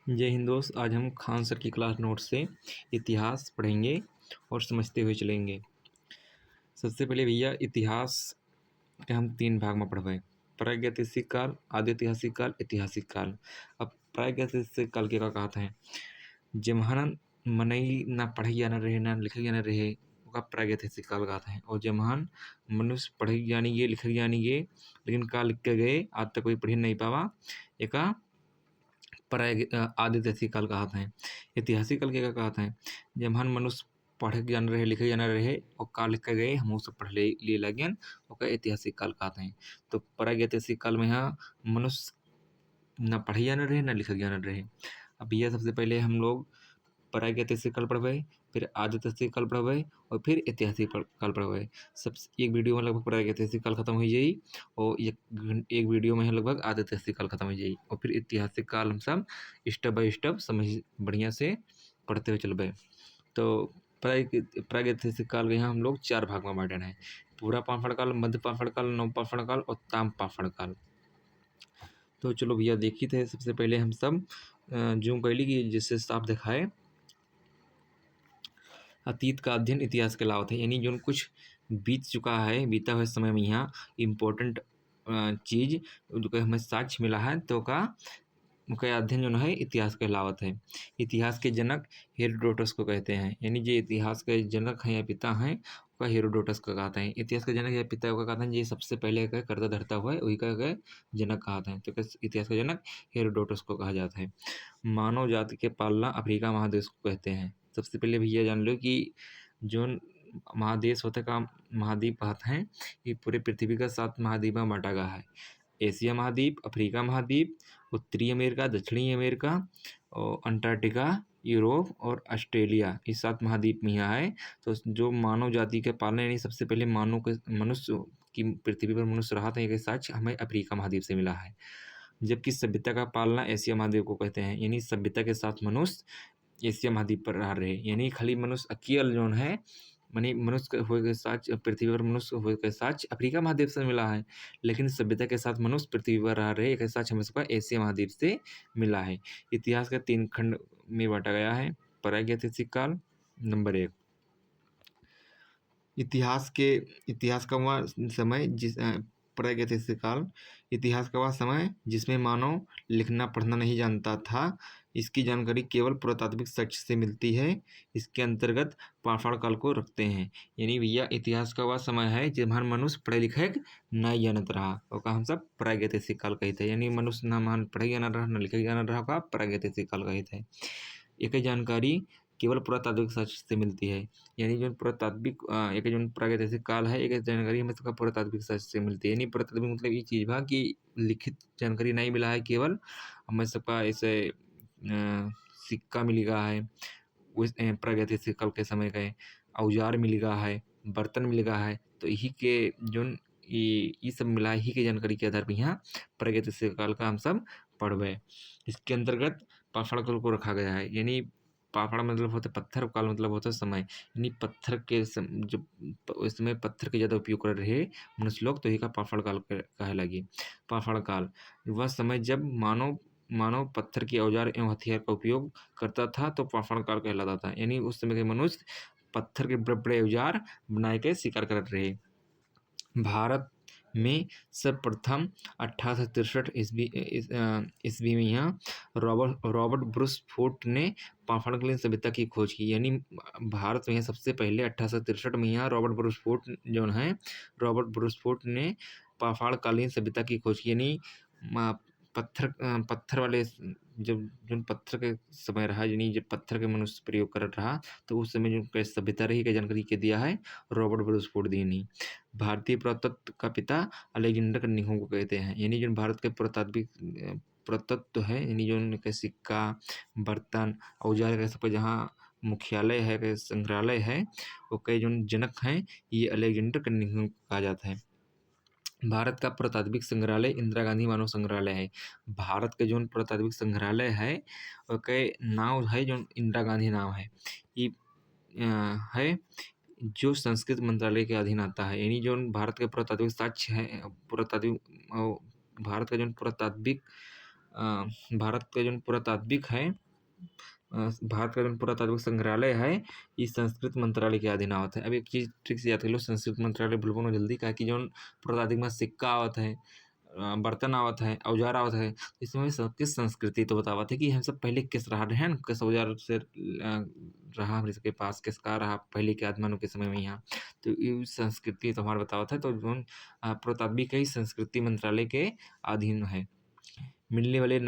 जय हिंद दोस्त। आज हम खान सर की क्लास नोट से इतिहास पढ़ेंगे और समझते हुए चलेंगे। सबसे पहले भैया इतिहास के हम 3 भाग में पढ़बे। प्रागैतिहासिक काल, आदि ऐतिहासिक काल, ऐतिहासिक काल। अब प्रागैतिहासिक काल के का कहत हैं, जेम्हान मनई ना पढ़इया ना रहे, ना लिखइया ना रहे, ओका प्रागैतिहासिक काल कहत हैं। और जेम्हान मनुष्य पढ़ई जानी गे, लिखई जानी गे, लेकिन का लिख के गए आज तक कोई पढ़ी नहीं पावा, एका आदि ऐतिहासिक काल कहत हैं। ऐतिहासिक काल के का कहत हैं, जेम्हान मनुष्य पढ़े जान रहे, लिखे जान रहे और का लिख के गए हम सब पढ़ ले लगियन, ओका ऐतिहासिक काल कहत हैं। तो प्रागैतिहासिक काल में यहाँ मनुष्य ना पढ़े जान रहे, ना लिखे जान रहे। अब यह सबसे पहले हम लोग प्रागैतिहासिक काल पढ़बे, फिर आदि ऐतिहासिक काल पढ़बे और फिर ऐतिहासिक काल पढ़बे। सब एक वीडियो में लगभग प्रागैतिहासिक काल खत्म हो जाई और एक वीडियो में लगभग आदि ऐतिहासिक काल खत्म हो जाई और फिर ऐतिहासिक काल हम सब स्टेप बाय स्टेप समझ बढ़िया से पढ़ते हुए चलबे। तो प्रागैतिहासिक काल के यहाँ हम लोग 4 भाग में बांटे हैं: पूरा पाषाण काल, मध्य पाषाण काल, नव पाषाण काल और ताम पाषाण काल। तो चलो भैया देखी थे, सबसे पहले हम सब जूम कैली कि जिससे साफ दिखाए। अतीत का अध्ययन इतिहास कहलावत है, यानी जो कुछ बीत चुका है, बीता हुआ समय में यहाँ इम्पोर्टेंट चीज जो हमें साक्ष्य मिला है तो का अध्ययन जो है इतिहास कहलावत है। इतिहास के जनक हेरोडोटस को कहते हैं, यानी जो इतिहास के जनक हैं या पिता हैं वह हेरोडोटस का कहते हैं। इतिहास के जनक या पिता का कहते हैं ये सबसे पहले का करता धरता हुआ है वही का जनक कहते हैं, तो इतिहास का जनक हेरोडोटस को कहा जाता है। मानव जाति के पालना अफ्रीका महादेश को कहते हैं। सबसे पहले भैया जान लो कि जो महादेश होते का महाद्वीप कहते हैं, ये पूरे पृथ्वी का 7 महाद्वीप में बांटा गया है। एशिया महाद्वीप, अफ्रीका महाद्वीप, उत्तरी अमेरिका, दक्षिणी अमेरिका और अंटार्कटिका, यूरोप और ऑस्ट्रेलिया, ये 7 महाद्वीप में यहाँ है। तो जो मानव जाति के पालना यानी सबसे पहले मनुष्य की पृथ्वी पर मनुष्य रहा था, ये साक्ष्य हमें अफ्रीका महाद्वीप से मिला है। जबकि सभ्यता का पालना एशिया महाद्वीप को कहते हैं, यानी सभ्यता के साथ मनुष्य एशिया महाद्वीप पर रह रहे, यानी खाली मनुष्य अकेले जो है मानी मनुष्य हुए के साक्ष्य पृथ्वी पर मनुष्य हुए के साक्ष्य अफ्रीका महाद्वीप से मिला है, लेकिन सभ्यता के साथ मनुष्य पृथ्वी पर रह रहे एक साक्ष्य हमें सबका एशिया महाद्वीप से मिला है। इतिहास का 3 खंड में बांटा गया है। प्रागैतिहासिक काल नंबर 1, इतिहास का वह समय प्रागैतिहासिक काल इतिहास का वह समय जिसमें मानव लिखना पढ़ना नहीं जानता था। इसकी जानकारी केवल पुरातात्विक साक्ष्य से मिलती है। इसके अंतर्गत पाषाण काल को रखते हैं, यानी भैया इतिहास का वह समय है जब हर मनुष्य पढ़े लिखे नहीं जानत रहा और हम सब प्रागैतिहासिक काल कहते हैं, यानी मनुष्य ना मान पढ़े जाना रहा ना लिखे जाना रहा का प्रागैतिहासिक काल कहते हैं। एक जानकारी केवल पुरातात्विक साक्ष्य से मिलती है, यानी जो पुरातात्विक एक जो प्रागैतिहासिक काल है एक जानकारी हमें सबका पुरातात्विक साक्ष्य से मिलती है। यानी पुरातात्विक मतलब ये चीज़ बा कि लिखित जानकारी नहीं मिला है, केवल हमें सबका ऐसे सिक्का मिल गया है उस प्रागैतिहासिक काल के समय का, औजार मिल गया है, बर्तन मिल गया है, तो यही के जो ये सब मिला है, यही के जानकारी के आधार पर यहाँ प्रागैतिहासिक काल का हम सब पढ़बे। इसके अंतर्गत पाषाण काल को रखा गया है, यानी पाषाण मतलब होता है पत्थर, काल मतलब होता है समय, यानी पत्थर के जब उस समय पत्थर के ज़्यादा उपयोग कर रहे मनुष्य लोग, तो यही का पाषाण काल कहे लगी। पाषाण काल वह समय जब मानव पत्थर के औजार एवं हथियार का उपयोग करता था, तो पाषाण काल कहलाता था, यानी उस समय के मनुष्य पत्थर के बड़े बड़े औजार बनाए के शिकार कर रहे। भारत में सर्वप्रथम 1863 ईस्वी में यहाँ रॉबर्ट ब्रूस फोर्ट ने पाषाणकालीन सभ्यता की खोज की, यानी भारत में सबसे पहले 1863 में यहाँ रॉबर्ट ब्रूस फोर्ट ने पाषाणकालीन सभ्यता की खोज की, यानी पत्थर वाले जब जो पत्थर के समय रहा, यानी जब पत्थर के मनुष्य प्रयोग कर रहा, तो उस समय जो सभ्यता रही का जानकारी के दिया है रॉबर्ट ब्रूस फोर्ट दी नहीं। भारतीय पुरातत्व का पिता अलेक्जेंडर कनिंघम को कहते हैं, यानी जो भारत के पुरातत्व है, यानी जो उनके सिक्का, बर्तन, औजार का सबका जहाँ मुख्यालय है, संग्रहालय है, वो कई जो जनक हैं ये अलेक्जेंडर कनिंघम कहा जाता है। भारत का पुरातात्विक संग्रहालय इंदिरा गांधी मानव संग्रहालय है। भारत के जो पुरातात्विक संग्रहालय है उसके नाम है जो इंदिरा गांधी नाम है, ये है जो संस्कृत मंत्रालय के अधीन आता है, यानी जो भारत के पुरातात्विक साक्ष्य है, भारत का जो पुरातात्विक भारत का जो पुरातात्विक है, भारत का जो पुरातात्विक संग्रहालय है, इस संस्कृत मंत्रालय के अधीन आवत है। अब एक चीज ठीक से याद कर लो, संस्कृत मंत्रालय भूलबो ना जल्दी, का कि जो पुरातात्विक में सिक्का आवत है, बर्तन आवत है, औजार आवत है, इसमें सबकी संस्कृति तो बतावत है कि हम सब पहले किस रहा रहे हैं, किस औजार से रहा हमारे सबके पास, किसका रहा पहले के आदमानों के समय में यहाँ, तो ये संस्कृति तो हमारा बतावत है। तो जो पुरातात्विक है संस्कृति मंत्रालय के अधीन है। मिलने वाले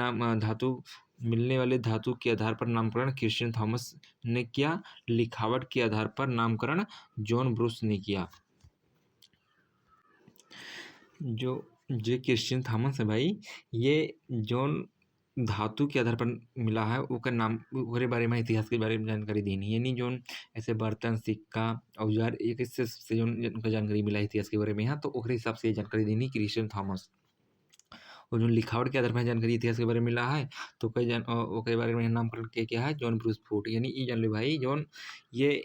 धातु के आधार पर नामकरण क्रिश्चियन थॉमस ने किया, लिखावट के आधार पर नामकरण जॉन ब्रूस ने किया। जो क्रिश्चियन थॉमस है भाई, ये जॉन धातु के आधार पर मिला है, ओकर नाम ओकरे बारे में, इतिहास के बारे में जानकारी देनी, यानी जोन ऐसे बर्तन, सिक्का, औजार एक से जोन जानकारी मिला है इतिहास के बारे में यहाँ, तो ओकरे हिसाब से जानकारी देनी क्रिश्चियन थॉमस। और जो लिखावट के आधार पर जानकारी इतिहास के बारे में मिला है, तो ओकरे बारे में नामकरण क्या है, जॉन ब्रूस फूट, यानी ये जान लो भाई, जोन ये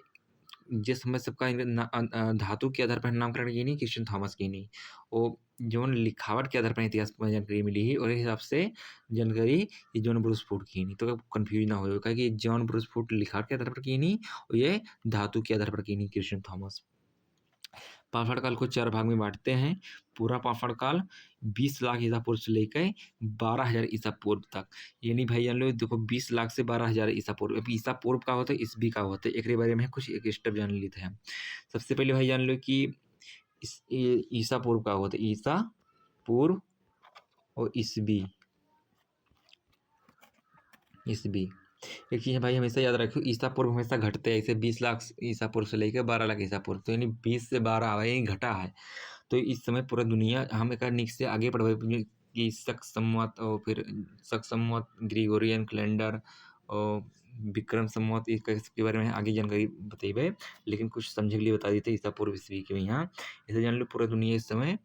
जिस समय सबका धातु के आधार पर नामकरण की नहीं, क्रिश्चियन थॉमस की नहीं, वो जोन लिखावट के आधार पर इतिहास में जानकारी मिली है, और इस हिसाब से जानकारी ये जॉन ब्रूस फूट की नहीं, तो कंफ्यूज ना हो, कि जॉन ब्रूस फूट लिखावट के आधार पर की नहीं, और ये धातु के आधार पर की नहीं क्रिश्चियन थॉमस। पाषाण काल को 4 भाग में बांटते हैं। पूरा पाषाण काल 20 लाख ईसा पूर्व से लेकर 12,000 ईसा पूर्व तक, यानी भाई जान लो, देखो 20 लाख से 12,000 ईसा पूर्व। अब ईसा पूर्व का होता है, ईसवी का होता है, एक बारे में कुछ एक स्टेप जान लेते हैं। सबसे पहले भाई जान लो कि ईसा पूर्व का होता है, ईसा पूर्व और ईसवी। एक चीज भाई हमेशा याद रखो, ईसा पूर्व हमेशा घटते हैं, ऐसे 20 लाख ईसा पूर्व से लेकर 12 लाख ईसा पूर्व, तो यानी 20 से 12 भाई घटा है। तो इस समय पूरा दुनिया हम एक निक से आगे बढ़े कि शक संवत, और फिर शक संवत, ग्रिगोरियन कैलेंडर और विक्रम संवत, इसके बारे में आगे जानकारी बताइए, लेकिन कुछ समझे के लिए बता देते ईसा पूर्व ईस्वी के यहाँ। ऐसे जान लो पूरा दुनिया इस समय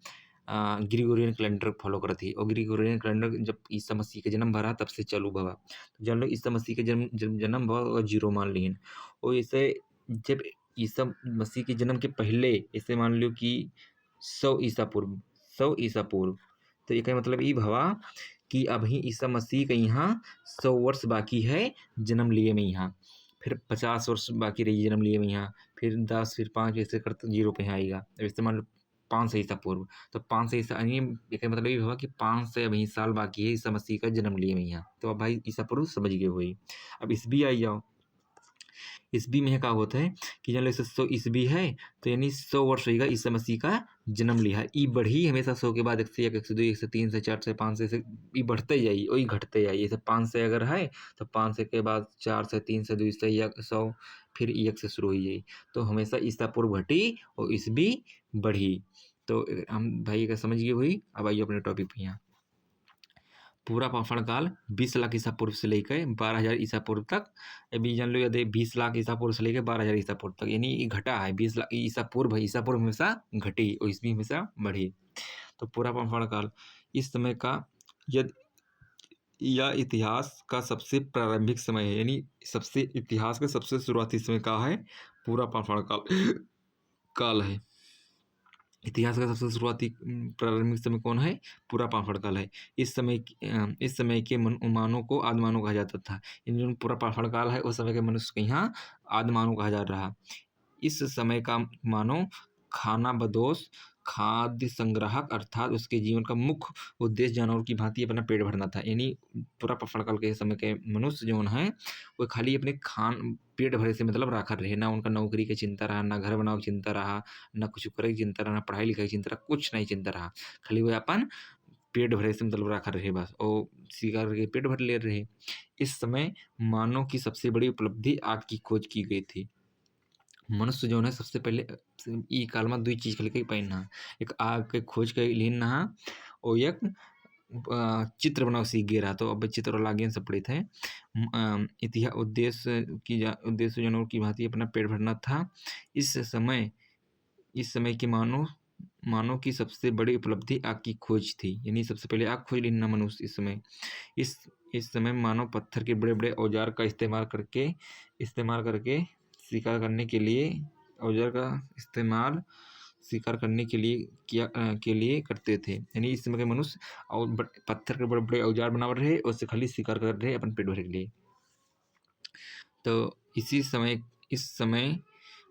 ग्रिगोरियन कैलेंडर फॉलो करती है, और ग्रिगोरियन कैलेंडर जब ईसा मसीह का जन्म भरा तब से चालू भवा। तो जान लो ईसा मसीह के जन्म भवा और 0 मान लीन, और इसे जब ईसा मसीह के जन्म के पहले इसे मान लो कि 100 ईसा पूर्व, तो ये मतलब ये भवा कि अभी ईसा मसीह का यहाँ 100 वर्ष बाकी है जन्म लिए में यहाँ, फिर 50 वर्ष बाकी रही जन्म लिए में यहाँ, फिर 10, फिर 5, ऐसे करते 0 पे आएगा। ऐसे मान लो 500 ईसा पूर्व, तो 500 ईसा यानी मतलब ये हुआ कि 500 अभी साल बाकी है ईसा मसीह का जन्म लिए में यहाँ। तो अब भाई ईसा पूर्व समझ गए हुई। अब ईसवी आई जाओ, ईसवी में क्या होता है कि जान लो 100 ईसवी है, तो यानी 100 वर्ष होगा ईसा मसीह का जन्म लिया है। ई बढ़ी हमेशा 100 के बाद 101, 102, 103 से 4 से 5 से ई बढ़ते जाइए और घटते जाइए। जैसे 5 से अगर है तो 5 से के बाद 4 से 3 से 2 से 100, फिर 1 से शुरू हो जाइए। तो हमेशा ईसा पूर्व घटी और ईसवी बढ़ी। तो हम भाई अगर समझ गए हुई। अब आइए अपने टॉपिक पे। यहाँ पूरा पाषाण काल 20 लाख ईसा पूर्व से लेकर 12,000 ईसा पूर्व तक। अभी जान लो यदि 20 लाख ईसा पूर्व से लेकर 12,000 ईसा पूर्व तक, यानी घटा है 20 लाख ईसा पूर्व हमेशा घटी और ईसवी हमेशा बढ़ी। तो पूरा पाषाण काल इस समय का यह इतिहास का सबसे प्रारंभिक समय है, यानी इतिहास का सबसे शुरुआती समय का है पूरा पाषाण काल है। इतिहास का सबसे शुरुआती प्रारंभिक समय कौन है? पूरा पाषाण काल है। इस समय के मानव को आदिमानव कहा जाता था। इन जो पूरा पाषाण काल है उस समय के मनुष्य के यहाँ आदिमानव कहा जा रहा। इस समय का मानव खाना बदोश, खाद्य संग्राहक, अर्थात उसके जीवन का मुख्य उद्देश्य जानवर की भांति अपना पेट भरना था। यानी पूरा पाषाण काल के समय के मनुष्य जो है वो खाली अपने पेट भरे से मतलब रखा रहे, ना उनका नौकरी की चिंता रहा, ना घर बनाओ की चिंता रहा, ना कुछ करे की चिंता रहा, ना पढ़ाई लिखाई की चिंता रहा, कुछ नहीं चिंता रहा। खाली वो अपन पेट भरे से मतलब रखा रहे बस, और शिकार करके पेट भर ले रहे। इस समय मानव की सबसे बड़ी उपलब्धि आग की खोज की गई थी। मनुष्य जो है सबसे पहले ई काल में 2 चीज के पहनना, एक आग के खोज के लीन नहा और एक चित्र बनाओ सीख गया रहा। तो अब चित्र और लागिन सब पढ़े थे। इतिहास उद्देश्य जानवर की भांति अपना पेट भरना था। इस समय के मानव की सबसे बड़ी उपलब्धि आग की खोज थी, यानी सबसे पहले आग खोज लेना मनुष्य। इस समय मानव पत्थर के बड़े बड़े औजार का इस्तेमाल करके शिकार करने के लिए औजार का इस्तेमाल शिकार करने के लिए करते थे। यानी इस समय के मनुष्य और पत्थर के बड़े बड़े औजार बना रहे, उससे खाली शिकार कर रहे अपन पेट भरने के लिए। तो इस समय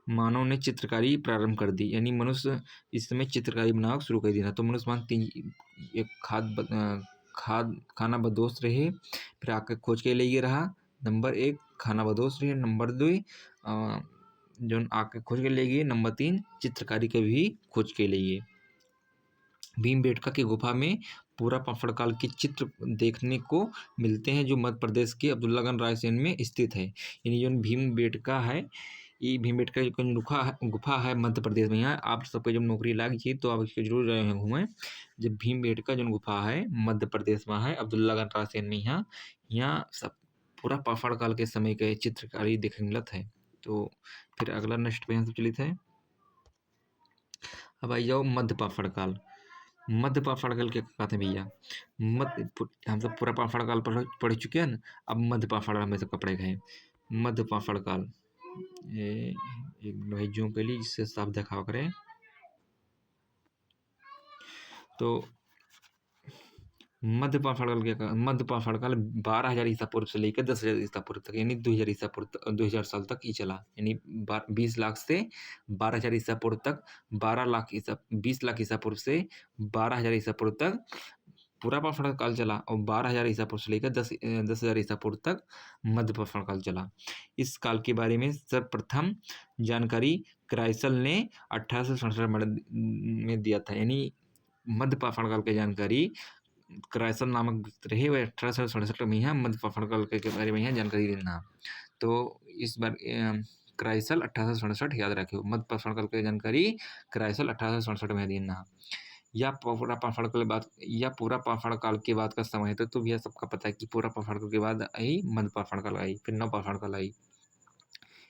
मानव ने चित्रकारी प्रारंभ कर दी, यानी मनुष्य इस समय चित्रकारी बनाना शुरू कर दिया। तो मनुष्य मान एक खाना बदोश रहे, फिर आके खोज के लिए रहा। नंबर 1 खाना बदोश रहे, नंबर 2 जो आके खोज के लिए, नंबर 3 चित्रकारी के भी खोज के लिए। भीमबेटका की गुफा में पूरा पाषाण काल के चित्र देखने को मिलते हैं, जो मध्य प्रदेश के अब्दुल्लागंज रायसेन में स्थित है। यानी जो भीमबेटका है, ये भीमबेटका की गुफा है मध्य प्रदेश में। यहाँ आप सबको जब नौकरी लग जाए तो आप इसको जरूर घूमें। जब भीमबेटका जो गुफा है मध्य प्रदेश में है, अब्दुल्लागंज रायसेन में। यहाँ सब पूरा पाषाण काल के समय के चित्रकारी देखने मिलत है। तो फिर अगला नेक्स्ट पे सब चलित है। अब आई जाओ मध्य पाषाण काल। मध्य पाषाण काल क्या कहते हैं भैया? हम सब पूरा पाषाण काल पढ़ चुके हैं ना, अब मध्य पाषाण काल में सबका पढ़ेगा है। मध्य पाषाण काल एक जो के लिए जिससे साफ दिखावा करें। तो मध्य पाषाण काल क्या? मध्य पाषाण काल 12,000 ईसा पूर्व से लेकर 10,000 ईसा पूर्व तक, यानी 2000 साल तक ही चला। यानी 20 लाख से 12,000 ईसा पूर्व तक, 20 लाख ईसा पूर्व से 12,000 ईसा पूर्व तक पूरा पाषाण काल चला, और 12,000 ईसा पूर्व से लेकर 10,000 ईसा पूर्व तक मध्य पाषाण काल चला। इस काल के बारे में सर्वप्रथम जानकारी क्राइसल ने 1867 में दिया था। यानी मध्य पाषाण काल की जानकारी क्राइसल नामक व्यक्ति रहे, वह 1867 में यहाँ मध्य पाषाण काल के बारे में यहाँ जानकारी देना। तो इस बार क्राइसल 1867 याद रखे, मध्य पाषाण काल की जानकारी क्राइसल 1867 में देना। या पूरा पाषाण काल के बाद का समय है। तो यह सबका पता है कि पूरा पाषाण काल के बाद आई मध्य पाषाण काल आई, फिर नव पाषाण काल आई।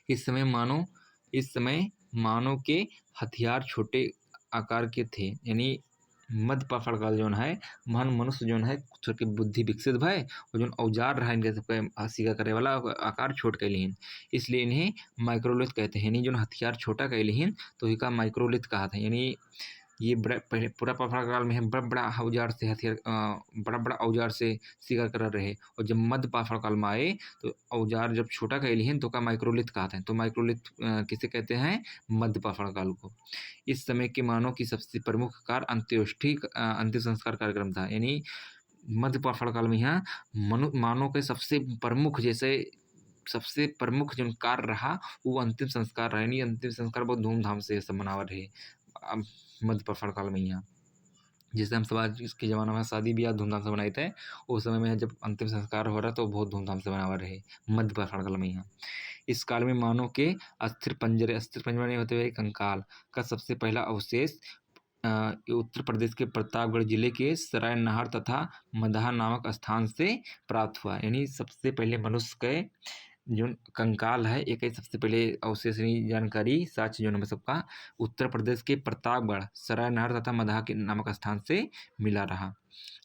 इस समय मानव के हथियार छोटे आकार के थे। यानी मध्य पाषाण काल जो है, मनुष्य जो है छोटी बुद्धि विकसित भय, और जो औजार रहा इनके सबके शिकार करे वाला आकार छोट कैलिन, इसलिए इन्हें माइक्रोलिथ कहते हैं। यानी जो हथियार छोटा कैलिन तो इनका माइक्रोलिथ कहा था। यानी ये पूरा पाषाण काल में बड़ा बड़ा औजार से बड़ा बड़ा औजार से शिकार कर रहे, और जब मध्य पाषाण काल में आए तो औजार जब छोटा कैलिन तो का माइक्रोलिथ कहते हैं। तो माइक्रोलिथ किसे कहते हैं? मध्य पाषाण काल को। इस समय के मानव की सबसे प्रमुख कार्य अंतिम संस्कार कार्यक्रम था। यानी मध्य पाषाण काल में यहाँ मानव के सबसे प्रमुख जो कार्य रहा वो अंतिम संस्कार रहा। यानी अंतिम संस्कार बहुत धूमधाम से सब मनावा रहे मध्य पाषाण काल में। यहाँ जैसे हम सब आज इसके ज़माना में शादी ब्याह धूमधाम से मनाते हैं, उस समय में जब अंतिम संस्कार हो रहा तो बहुत धूमधाम से मनावा रहे मध्य पाषाण काल में। यहाँ इस काल में मानव के अस्थिर पंजरे नहीं होते हुए कंकाल का सबसे पहला अवशेष उत्तर प्रदेश के प्रतापगढ़ जिले के सराय नहर तथा मदहा नामक स्थान से प्राप्त हुआ। यानी सबसे पहले मनुष्य के जो कंकाल है, एक सबसे पहले अवशेष जानकारी साक्ष्य जो नंबर सबका उत्तर प्रदेश के प्रतापगढ़ सराय नहर तथा मदहा के नामक स्थान से मिला रहा।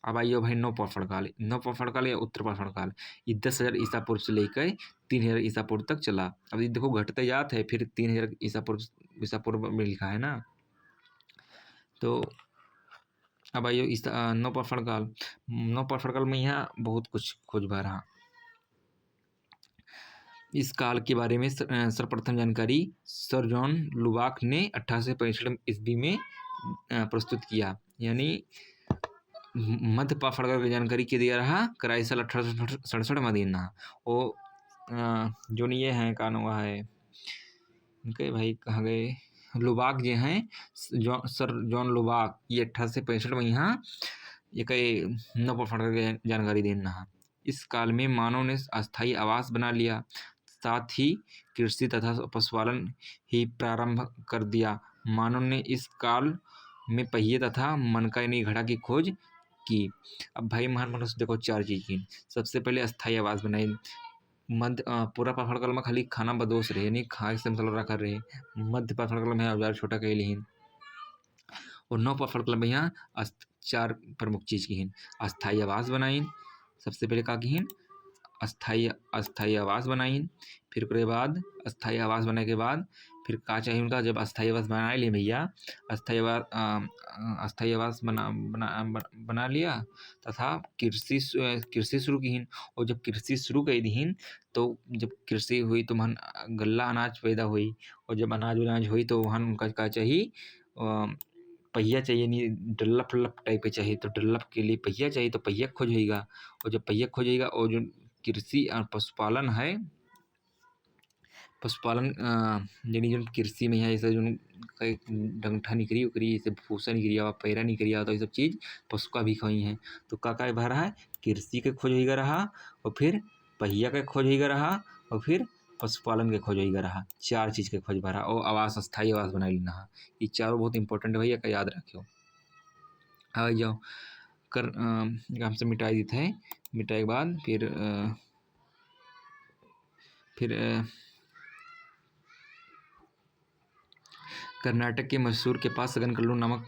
अब आइए भाई नव पाषाण काल या उत्तर पाषाण काल, ये 10,000 ईसा पूर्व से लेकर 3,000 ईसा पूर्व तक चला। अब ये देखो घटते जात है, फिर 3,000 ईसा पूर्व में लिखा है ना। तो अब आइए नव पाषाण काल में यहाँ बहुत कुछ खोज भा रहा। इस काल के बारे में सर्वप्रथम जानकारी सर जॉन लुबाक ने 1865 ईस्वी में प्रस्तुत किया। यानी मध्य पाषाण काल की जानकारी के दिया रहा क्राइसल 1867 में देना। और जो ये हैं का नाम है इनके भाई कहाँ गए, लुबाक जो हैं सर जॉन लुबाक, ये 1865 में यहाँ ये कई नव पाषाण काल की जानकारी देना। इस काल में मानव ने अस्थायी आवास बना लिया, साथ ही कृषि तथा पशुपालन ही प्रारंभ कर दिया। मानव ने इस काल में पहिए तथा मनका यानी घड़ा की खोज की। अब भाई महान मनुष्य देखो 4 चीज की। सबसे पहले अस्थायी आवास बनाई। पूरा पाषाण काल में खाली खाना बदोश रहे, यानी खाए से मतलब रखा रहे। मध्य पाषाण काल में औजार छोटा कैलिन, और नव पाषाण काल में यहाँ 4 प्रमुख चीज की अस्थायी आवास बनाई। सबसे पहले का की अस्थायी आवास बनाई। फिर उसके बाद अस्थायी आवास बनाने के बाद फिर का चाहिए उनका, जब अस्थायी आवास बना लिए भैया, अस्थायी आवास बना लिया तथा कृषि शुरू की। और जब कृषि शुरू कर दी, तो जब कृषि हुई तो वहाँ गल्ला अनाज पैदा हुई, और जब अनाज हुई तो वहाँ उनका का चाहिए पहिया चाहिए, नहीं डल्लप टाइप पे चाहिए, तो डल्लप के लिए पहिया चाहिए, तो पहिया खोज होगा। और जब पहिया खोज होगा और जो कृषि और पशुपालन है, पशुपालन यानी जो कृषि में है, ऐसे जो डंठा निकरी उकरी, जैसे भूसा निकरी हुआ, पैरा निकरी हुआ, तो ये सब चीज़ पशु का भी खोई है। तो का भर रहा है, कृषि के खोज होगा रहा, और फिर पहिया के खोज होगा रहा, और फिर पशुपालन के खोज होगा रहा। 4 चीज़ के खोज भरा, और आवास अस्थायी आवास बना लेना है। ये चारों बहुत इंपॉर्टेंट है भैया, का याद रखियो। आ जाओ कर हमसे मिटाई देते हैं। मिटाई के बाद फिर कर्नाटक के मैसूर के पास सगनकल्लू नामक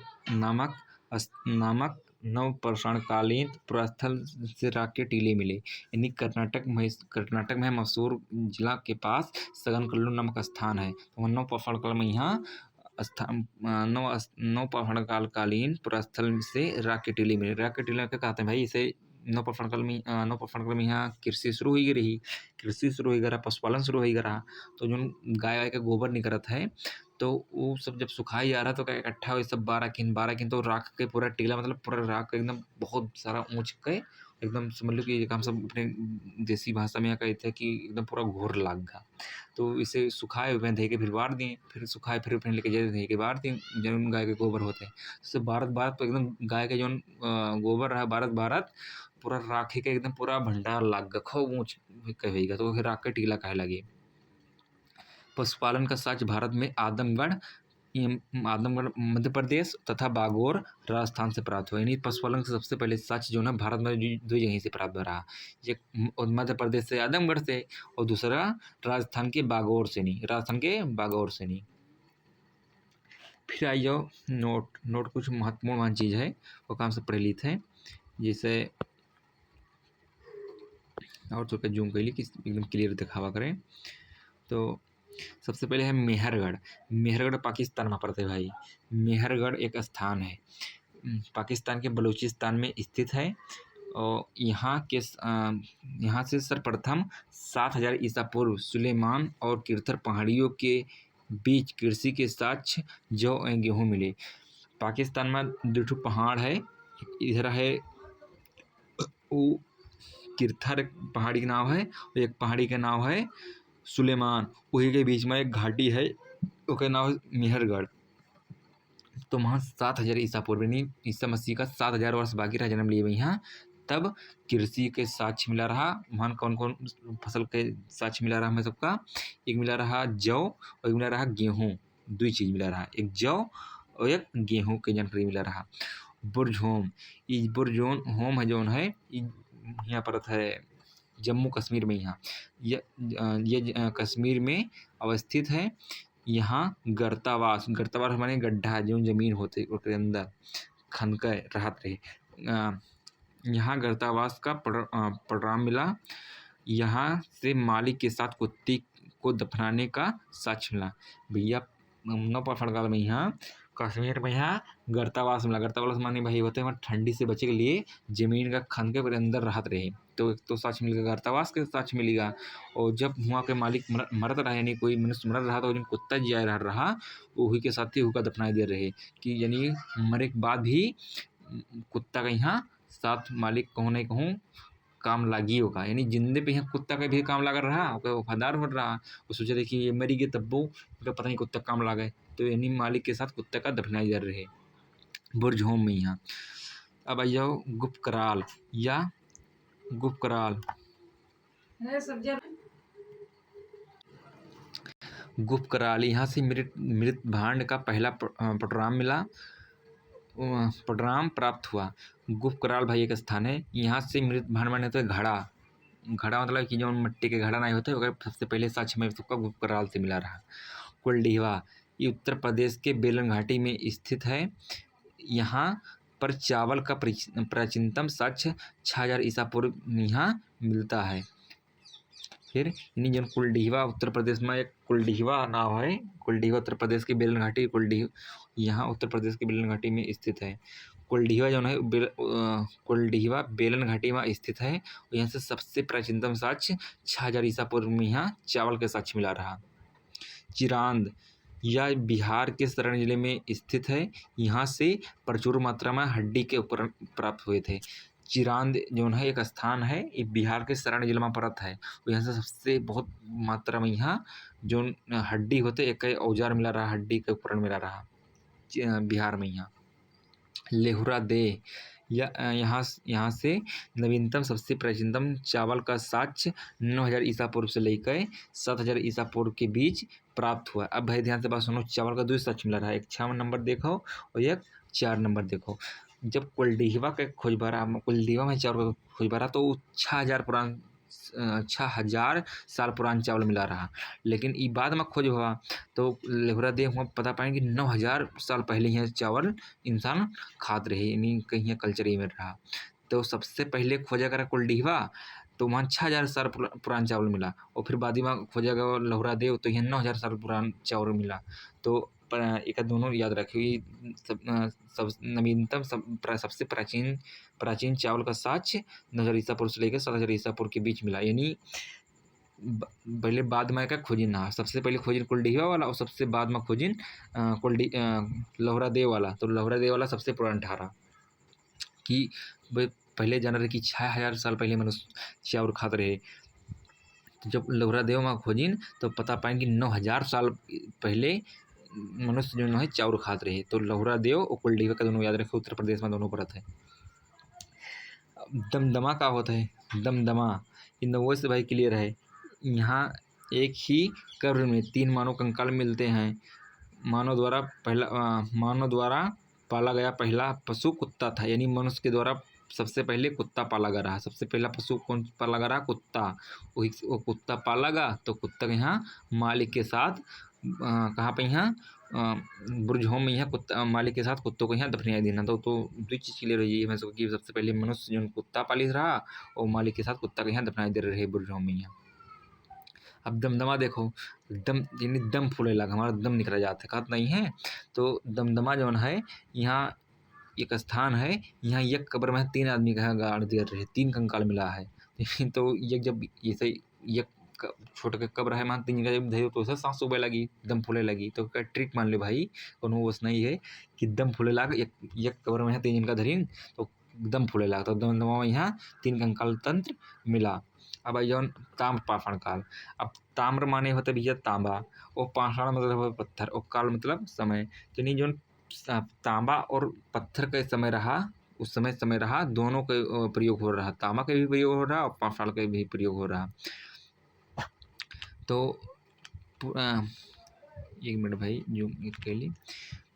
नवपाषाणकालीन पुरास्थल से राख के टीले मिले। यानी कर्नाटक में मैसूर जिला के पास सगनकल्लू नामक स्थान है। तो नवपाषाणकाल में यहाँ नवपाषाणकालीन पुरास्थल से राख के टीले मिले। राख के टीले क्या कहते हैं भाई, इसे नवपाषाणकाल में यहाँ कृषि शुरू हो रही, पशुपालन शुरू हो रहा। तो जो गाय का गोबर निकलत है, तो वो सब जब सुखाई जा रहा, तो क्या इकट्ठा हुई सब 12 किन तो राख के पूरा टीला, मतलब पूरा राख एकदम बहुत सारा ऊँच के एकदम समझ लो कि हम सब अपने देसी भाषा में यहाँ कहते हैं कि एकदम पूरा घोर लाग गया। तो इसे सुखाए हुए धे के फिर बार दिए, फिर सुखाए फिर लेके जाए धे के बार दिए, जौन गाय के गोबर होते हैं। तो भारत तो एकदम गाय के जौन गोबर रहा भारत पूरा राखी के एकदम पूरा भंडार लाग गया, खूब ऊँच कहेगा, तो फिर राख के टीला कहे लगे। पशुपालन का साक्ष्य भारत में आदमगढ़ मध्य प्रदेश तथा बागौर राजस्थान से प्राप्त हुआ। यानी पशुपालन का सबसे पहले साक्ष्य जो ना भारत में 2 जगह से प्राप्त हो रहा, एक मध्य प्रदेश से आदमगढ़ से, और दूसरा राजस्थान के बागौर से नहीं। फिर आई जाओ नोट कुछ महत्वपूर्ण चीज़ है वो काम से पढ़ ली थे, जैसे और थोड़ा जूम कर ली कि एकदम क्लियर दिखावा करें। तो सबसे पहले है मेहरगढ़ पाकिस्तान में पड़ता है भाई। मेहरगढ़ एक स्थान है, पाकिस्तान के बलूचिस्तान में स्थित है, और यहाँ से सर्वप्रथम 7000 ईसा पूर्व सुलेमान और किरथर पहाड़ियों के बीच कृषि के साक्ष्य जौ एवं गेहूँ मिले। पाकिस्तान में 2 पहाड़ है, इधर है वो किरथर पहाड़ी का नाम है, और एक पहाड़ी का नाम है सुलेमान, वही के बीच में एक घाटी है, उसका नाम है मेहरगढ़। तो वहाँ 7000 ईसा पूर्व यानी ईसा मसीह का 7000 वर्ष बाकी रहा जन्म लिए हुए यहाँ, तब कृषि के साक्ष्य मिला रहा। वहाँ कौन कौन फसल के साक्ष्य मिला रहा हमें सबका, एक मिला रहा जौ और एक मिला रहा गेहूँ, 2 चीज़ मिला रहा, एक जौ और एक गेहूँ के जानकारी मिला रहा। बुर्ज होम है जो है यहाँ पर है जम्मू कश्मीर में, यहाँ ये कश्मीर में अवस्थित है। यहाँ गर्तावास माने गड्ढा जो जमीन होते उसके अंदर खनक रहत रहे, यहाँ गर्तावास का परिणाम मिला। यहाँ से मालिक के साथ कुत्ती को दफनाने का साक्ष्य मिला। भैया नवपाषाणकाल में यहाँ कश्मीर में यहाँ गर्तावास मिला। गर्तावास माने भाई होते हैं ठंडी से बचे के लिए जमीन का खन के अंदर रहत रहे, तो एक तो साक्ष्य मिलेगा, गर्तावास के साक्ष्य मिलेगा। और जब वहाँ के मालिक मरत रहे, यानी कोई मनुष्य मर रहा, तो कुत्ता जिया रहा वही के साथ ही हुका दफनाई दे रहे, कि यानी मरे के बाद भी कुत्ता का यहाँ साथ मालिक कहूँ नहीं कहूँ काम लागी होगा, यानी जिंदे पे यहाँ कुत्ता का भी काम लगा रहा, वफादार हो रहा। वो सोचे थे कि ये मरी गए तब वो पता नहीं कुत्ता काम लगा, तो यानी मालिक के साथ कुत्ता का दफनाई जा रहे बुर्ज होम में यहाँ। अब आ जाओ गुप्तकराल गुप्तकराल, यहाँ से मृत भांड का पहला पटराम मिला, पटराम प्राप्त हुआ। गुप्तकराल भाई एक स्थान है, यहाँ से मृत भांड माने तो घड़ा मतलब कि जो मिट्टी के घड़ा नहीं होते, अगर सबसे पहले साक्ष्य में सबका गुप्तकराल से मिला रहा। कुलडीहवा ये उत्तर प्रदेश के बेलन घाटी में स्थित है। यहाँ पर चावल का प्राचीनतम साक्ष्य 6000 ईसा पूर्व यहाँ मिलता है। फिर यानी जो कुलडीहवा उत्तर प्रदेश में एक कुलडीहवा नाव है। कुलडीहवा उत्तर प्रदेश की बेलन घाटी यहाँ उत्तर प्रदेश की बेलन घाटी में स्थित है। कुलडीहवा जो है कुलडीहवा बेलन घाटी में स्थित है। यहाँ से सबसे प्राचीनतम साक्ष्य 6000 ईसा पूर्व में यहाँ चावल के साक्ष्य मिला रहा। चिरांद यह बिहार के सारण जिले में स्थित है। यहाँ से प्रचुर मात्रा में हड्डी के उपकरण प्राप्त हुए थे। चिरांद जो है एक स्थान है, ये बिहार के सारण जिले में पड़त है। यहाँ से सबसे बहुत मात्रा में यहाँ जो हड्डी होते एक औजार मिला रहा, हड्डी के उपकरण मिला रहा बिहार में। यहाँ लेहुरा दे यहाँ से नवीनतम सबसे प्राचीनतम चावल का साक्ष्य 9000 ईसा पूर्व से लेकर 7000 ईसा पूर्व के बीच प्राप्त हुआ। अब भाई ध्यान से बात सुनो, चावल का 2 साक्ष्य मिला रहा है, एक 6 नंबर देखो और एक 4 नंबर देखो। जब कुलडीहवा में चावल का खोज बारा तो 6000 साल पुरान चावल मिला रहा। लेकिन ई बाद में खोज हुआ तो लेहुरा दे हुआ पता पाएंगे 9000 साल पहले यहाँ चावल इंसान खाते रहे, यानी कहीं कल्चर ही में रहा। तो सबसे पहले खोजा करा कुलडीहवा तो वहाँ 6000 साल पुरान चावल मिला, और फिर बाद में खोजा गया लहुरा देव तो यहाँ 9000 साल पुरान चावल मिला। तो एक दोनों याद रखिए। सब नवीनतम सबसे प्राचीन चावल का साक्ष्य 9000 ईसा पूर्व से लेकर 7000 ईसा पूर्व के बीच मिला। यानी पहले बाद में का खोजिन ना, सबसे पहले खोजिन कुलडीहवा वाला और सबसे बाद में खोजिन लहुरा देव वाला। तो लहुरा देव वाला सबसे पुराना ठहरा कि पहले जान रहे कि 6000 साल पहले मनुष्य चावल खाते रहे। तो जब लहुरा देव में खोजिन तो पता पाएंगे 9000 साल पहले मनुष्य जो है चावल खाते रहे। तो लहुरा देव और कुलडीहवा का दोनों याद रखे, उत्तर प्रदेश में दोनों पड़त है। दमदमा का होता है, दमदमा इन दोनों से भाई क्लियर है। यहाँ एक ही कब्र में 3 मानव कंकाल मिलते हैं। मानव द्वारा पाला गया पहला पशु कुत्ता था, यानी मनुष्य के द्वारा सबसे पहले कुत्ता पाला गया रहा। सबसे पहला पशु कौन पाला गया रहा? कुत्ता। वो कुत्ता पाला गया तो कुत्ता के यहाँ मालिक के साथ कहाँ पे यहाँ बुर्ज होम में यहाँ कुत्ता मालिक के साथ कुत्तों को यहाँ दफनाया देना। तो दो चीज़ क्लियर हो जाइए मैं कि सबसे पहले मनुष्य जो कुत्ता पालित रहा और मालिक के साथ कुत्ता के यहाँ दफनाया दे रहे बुर्ज होम में यहाँ। अब दमदमा देखो, दम फूले लगा, हमारा दम निकला जाता है, कहत नहीं है। तो दमदमा जो है यहाँ एक स्थान है, यहाँ एक कब्र में 3 आदमी का गाड़ दिया रहे, 3 कंकाल मिला है। तो ये जब ऐसे एक छोटे के कब्र है, मान 3 जगह जब धरे तो उसे सांस सूबे लगी, दम फूले लगी। तो क्या ट्रिक मान लो भाई, कोनो वस नहीं है कि दम फूले लाग एक कब्र में 3 जिनका धरीन तो दम फूले लाग। तो दमदमा यहाँ 3 कंकाल तंत्र मिला। अब आई जौन ताम्र पाषाण काल। अब ताम्र माने होते भैया तांबा, और पाषाण मतलब पत्थर, और काल मतलब समय। यानी जो तांबा और पत्थर का समय रहा, उस समय रहा, दोनों का प्रयोग हो रहा, तांबा का भी प्रयोग हो रहा और पाषाण का भी प्रयोग हो रहा। तो 1 मिनट भाई जूम के लिए।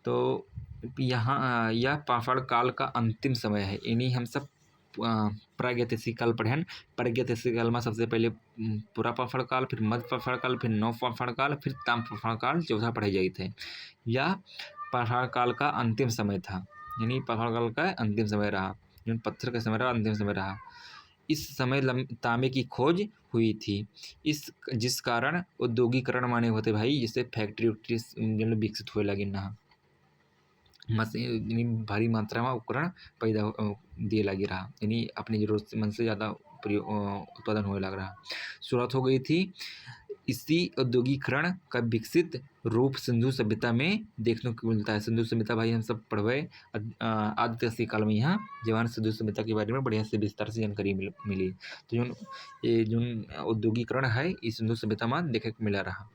तो यहाँ यह पाषाण काल का अंतिम समय है। यानी हम सब प्रागैतिहासिक काल पढ़े हैं। प्रागैतिहासिक काल में सबसे पहले पूरा पाषाण काल, फिर मध्य पाषाण काल, फिर नव पाषाण काल, फिर ताम्र पाषाण काल चौथा पढ़े जाए थे। यह पाषाण काल का अंतिम समय था, यानी पाषाण काल का अंतिम समय रहा, जो पत्थर का समय रहा, अंतिम समय रहा। इस समय तांबे की खोज हुई थी, जिस कारण औद्योगिकरण माने होते भाई, जिससे फैक्ट्री विकसित हुए लगी ना, मशीन भारी मात्रा में उपकरण पैदा दिए लगे रहा, यानी अपनी जरूरत से ज़्यादा उत्पादन होने लग रहा। शुरुआत हो गई थी। इसी औद्योगिकरण का विकसित रूप सिंधु सभ्यता में देखने को मिलता है। सिंधु सभ्यता भाई हम सब पढ़वे आदित्य काल में, यहाँ जवान सिंधु सभ्यता के बारे में बढ़िया से विस्तार से जानकारी मिली। तो जो औद्योगिकरण है इस सिंधु सभ्यता में देखे को मिला रहा।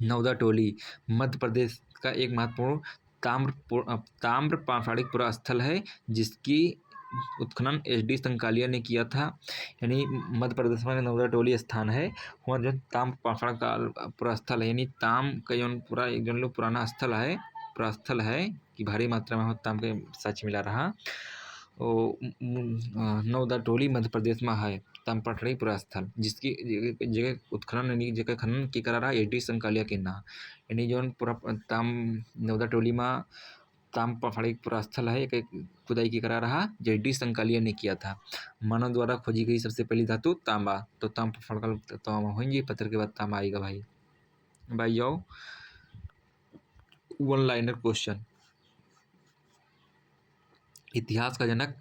नौदा टोली मध्य प्रदेश का एक महत्वपूर्ण ताम्र पाषाणिक पुरा स्थल है, जिसकी उत्खनन HD संकालिया ने किया था। यानी मध्य प्रदेश में नौदा टोली स्थान है, वहाँ जो ताम्र पाषाण काल पुरा स्थल है, यानी ताम का जो पूरा एक जो पुराना स्थल है, पूरा स्थल है कि भारी मात्रा में ताम के साक्ष्य मिला रहा। नौदा टोली मध्य प्रदेश में है ताम्रपाषाणी पुरा स्थल, जिसकी जगह उत्खनन यानी जगह खनन की करा रहा HD संकालिया के ना। यानी जो पूरा नौदा टोली में ताम्रपाषाण एक पुरास्थल है, एक खुदाई के करा रहा जेडी संकालिया ने किया था। मानव द्वारा खोजी गई सबसे पहली धातु तांबा, तो ताम्रपाषाण काल तांबा होंगे, पत्थर के बाद तांबा आएगा भाई। भाई जाओ वन लाइनर क्वेश्चन। इतिहास का जनक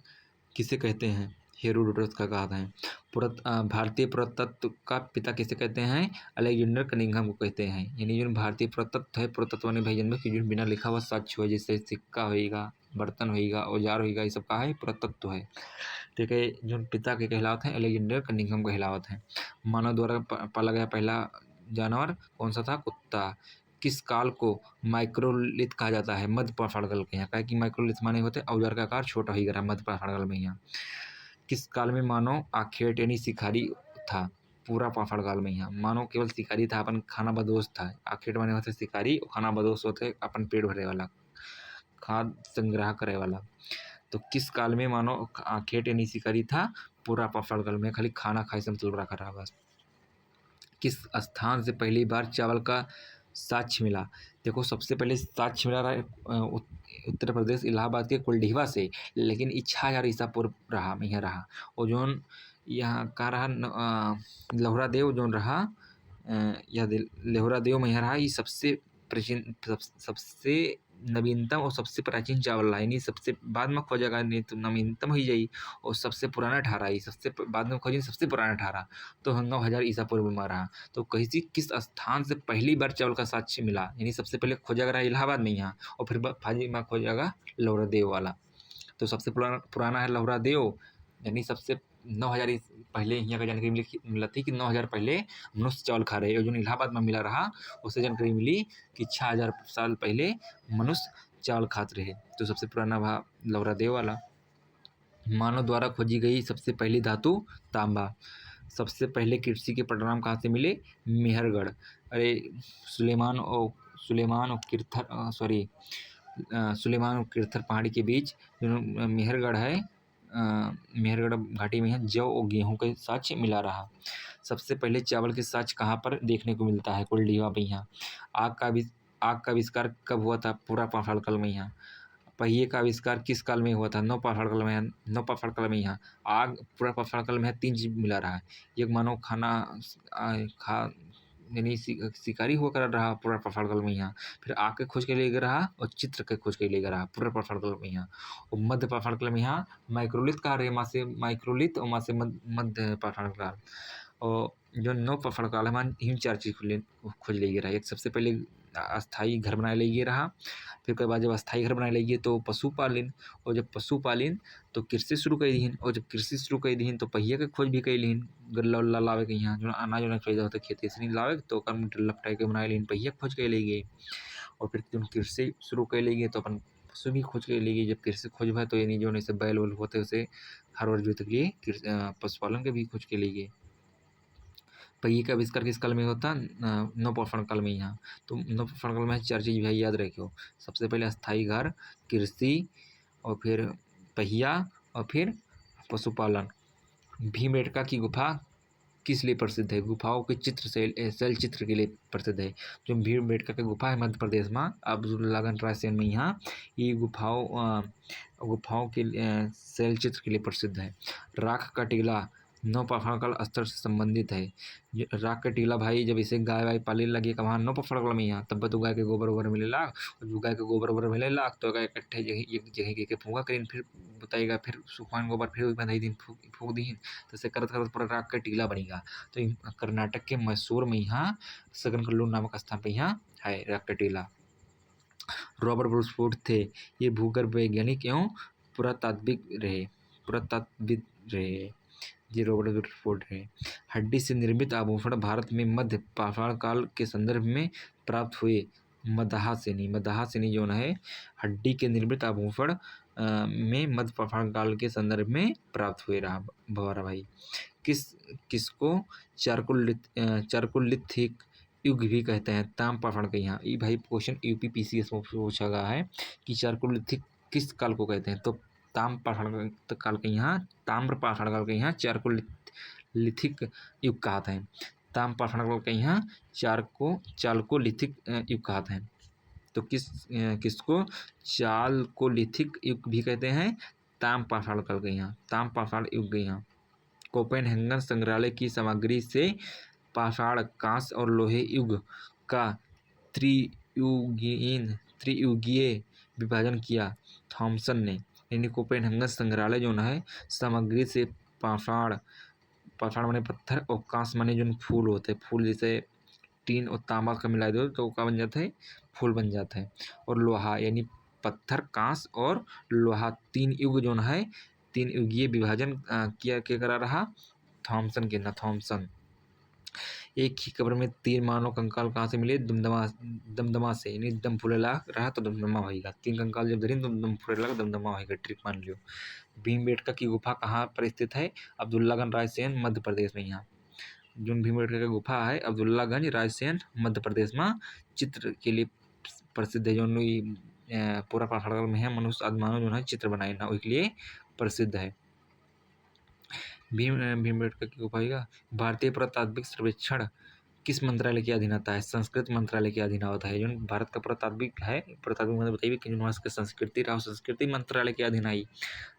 किसे कहते हैं? हेरोडोटस का कहा है। भारतीय पुरातत्व का पिता किसे कहते हैं? अलेक्जेंडर कनिंघम को कहते हैं। यानी जो भारतीय पुरातत्व है, पुरातत्व ने भाई जन्म की जो बिना लिखा हुआ साक्ष्य हो, जैसे सिक्का होएगा, बर्तन होएगा, औजार होएगा, ये सब का है पुरातत्व है। ठीक है, जो पिता के कहलावत हैं अलेक्जेंडर कनिंघम कहलावत हैं। मानव द्वारा पाला गया पहला जानवर कौन सा था? कुत्ता। किस काल को माइक्रोलिथ कहा जाता है? मध्य पाषाण काल के यहाँ, क्या कि माइक्रोलिथ माने होते औजार का आकार छोटा ही करा मध्य पाषाण काल में यहाँ। किस काल में मानव आखेट यानी शिकारी था? पूरा पाषाण काल में यहाँ। मानव केवल शिकारी था, अपन खाना बदोश था। आखेट माने होते शिकारी और खाना बदोश होते अपन पेट भरे वाला, खाद्य संग्रह करे वाला। तो किस काल में मानव आखेट यानी शिकारी था? पूरा पाषाण काल में, खाली खाना खाए से मतलब रखा रहा बस। किस स्थान से पहली बार चावल का साक्ष्य मिला? देखो सबसे पहले साक्ष्य मिला रहा उत्तर प्रदेश इलाहाबाद के कुलडीहवा से, लेकिन 6000 ईसा पूर्व रहा यहाँ रहा। और जोन यहाँ का रहा लहुरा देव जोन रहा, यह लहुरा देव में यहाँ रहा, ये सबसे प्राचीन सबसे नवीनतम और सबसे प्राचीन चावल रहा। यानी सबसे बाद में खोजा नहीं तो नवीनतम ही जाई, और सबसे पुराना ठहरा, ये सबसे बाद में खोजी सबसे पुराना ठहरा, तो 9000 ईसा पूर्व में रहा। तो कहीं किस स्थान से पहली बार चावल का साक्ष्य मिला? यानी सबसे पहले खोजा गया इलाहाबाद में यहाँ, और फिर फाजी में खोजा गया लहुरा देव वाला। तो सबसे पुराना है लहुरा देव, यानी सबसे 9000 पहले यहाँ का जानकारी मिला थी कि 9000 पहले मनुष्य चावल खा रहे, और जो इलाहाबाद में मिला रहा उससे जानकारी मिली कि 6000 साल पहले मनुष्य चावल खाते रहे। तो सबसे पुराना भा लहुरा देव वाला। मानव द्वारा खोजी गई सबसे पहली धातु तांबा। सबसे पहले कृषि के परिणाम कहाँ से मिले? मेहरगढ़। अरे सुलेमान और किरथर पहाड़ी के बीच जो मेहरगढ़ है, मेहरगढ़ घाटी में है, जौ और गेहूं के साक्ष्य मिला रहा। सबसे पहले चावल के साक्ष्य कहाँ पर देखने को मिलता है? कुलडीहवा में यहाँ। आग का आविष्कार कब हुआ था? पूरा पाषाण काल में यहाँ। पहिए का आविष्कार किस काल में हुआ था? नवपाषाण काल में। नवपाषाण काल में यहाँ। आग पूरा पाषाण काल में 3 चीज मिला रहा है। एक मानव खाना यानी शिकारी होकर रहा पूरा पाषाण काल में यहाँ। फिर आग के खोज के लिए रहा और चित्र के खोज के लिए रहा पूरा पाषाण काल में यहाँ। और मध्य पाषाण काल में यहाँ माइक्रोलिथ कहा रहे, माँ से माइक्रोलिथ और माँ से मध्य पाषाण काल। और जो नव पाषाण काल है वहाँ हिम 4 चीज खोज ले रहा। एक सबसे पहले अस्थाई घर बनाए ले रहा, फिर उसके बाद जब अस्थाई घर बनाए लगी तो पशुपालन, और जब पशुपालन तो कृषि शुरू कर दीन, और जब कृषि शुरू कर दीन तो पहिया के खोज भी कर लीन। गल्ला उल्ला लावे के यहाँ जो अनाज उनाज पैदा होता खेती से नहीं लावे तो कम लपटाई के बनाए लीन, पहिया खोज कर ले गए। और फिर जब कृषि शुरू कर लेंगे तो अपन पशु भी खोज कर लेंगे। जब कृषि खोज भाई तो यानी जो नहीं से बैल वैल होते उसे हर वर्ष जोत के पशुपालन के भी खोज के लिए। पहिए का आविष्कार किस काल में होता? नवपाषाण काल में यहाँ। तो नवपाषाण काल में 4 चीज भाई याद रखियो। सबसे पहले अस्थाई घर, कृषि, और फिर पहिया, और फिर पशुपालन। भीमबेटका की गुफा किस लिए प्रसिद्ध है? गुफाओं के चित्र शैल चित्र के लिए प्रसिद्ध है। जो भीमबेटका की गुफा है मध्य प्रदेश में, अब्दुल्लागंज रायसेन में यहाँ, ये गुफाओं के शैल चित्र के लिए प्रसिद्ध है। राख का टीला नवपाषाण काल स्तर से संबंधित है। राख का टीला भाई जब इसे गाय वाय पाले लगे वहाँ नवपाषाण काल में यहाँ, तब तो गाय के गोबर वोबर मिले लाग, और जो गाय के गोबर वोबर मिले लाग तो गाय इकट्ठे एक जगह के फूंका करीन, फिर बताएगा, फिर सुखवान गोबर फिर बंधाई दिन फूक दीन, तो ऐसे करत करत पूरा राख का टीला बनेगा। तो कर्नाटक के मैसूर में यहाँ सगनकल्लू नामक स्थान पर यहाँ है राख का टीला। रॉबर्ट ब्रूसफोर्ड थे, ये भूगर्भ वैज्ञानिक एवं पुरातात्विद रहे। ये रॉबर्ट ब्रूसफोर्ड है। हड्डी से निर्मित आभूषण भारत में मध्य पाषाण काल के संदर्भ में प्राप्त हुए। मदाहा सेनी जो है हड्डी के निर्मित आभूषण में मध्य पाषाण काल के संदर्भ में प्राप्त हुए रहा भवारा भाई। किसको चारकोलिथिक युग भी कहते हैं? ताम्रपाषाण के यहाँ। ये भाई क्वेश्चन यूपीपीसीएस में पूछा गया है कि चारकोलिथिक किस काल को कहते हैं? तो ताम्रपाषाण काल के यहाँ चारकोलिथिक युग कहते हैं। ताम्रपाषाण काल के यहाँ चारकोलिथिक युग कहते हैं। तो किसको चालकोलिथिक युग भी कहते हैं, ताम पाषाण काल के यहाँ, ताम पाषाण युग के यहाँ। कोपेनहेगन संग्रहालय की सामग्री से पाषाण, कांस्य और लोहे युग का त्रियुगीय विभाजन किया थॉमसन ने। यानी कोपेनहेगन संग्रहालय जो है सामग्री से पाषाण माने पत्थर और कांस्य माने जो फूल होते हैं, फूल जैसे टीन और तांबा का मिला दो तो क्या बन जाता है, फूल बन जाता है। और लोहा यानी पत्थर, कांस्य और लोहा, तीन युग जो है, तीन युगीय विभाजन किया क्या करा रहा, थॉमसन के ना, थॉमसन। एक ही कब्र में 3 मानव कंकाल कहाँ से मिले, दमदमा से, यानी दम फूलेला रहा तो दमदमा होगा, 3 कंकाल जब धरी तो दम फूलेला दमदमा होगा, ट्रिक मान लियो। भीमबेटका की गुफा कहाँ पर स्थित है, अब्दुल्लागंज रायसेन मध्य प्रदेश में। यहाँ जो भीमबेटका की गुफा है अब्दुल्लागंज रायसेन मध्य प्रदेश में, चित्र के लिए प्रसिद्ध है। जो पूरा पाषाण काल में है, मनुष्य आदि मानव जो है चित्र बनाए ना उसके लिए प्रसिद्ध है। भीमबेटका की गुफा का भारतीय पुरातात्विक सर्वेक्षण किस मंत्रालय के अधीन आता है, संस्कृत मंत्रालय के अधीन होता है। जो भारत का पुरातात्विक है, पुरातात्विक मतलब बताइए कि यूनिवर्स संस्कृति राव संस्कृति मंत्रालय के अधीन आई।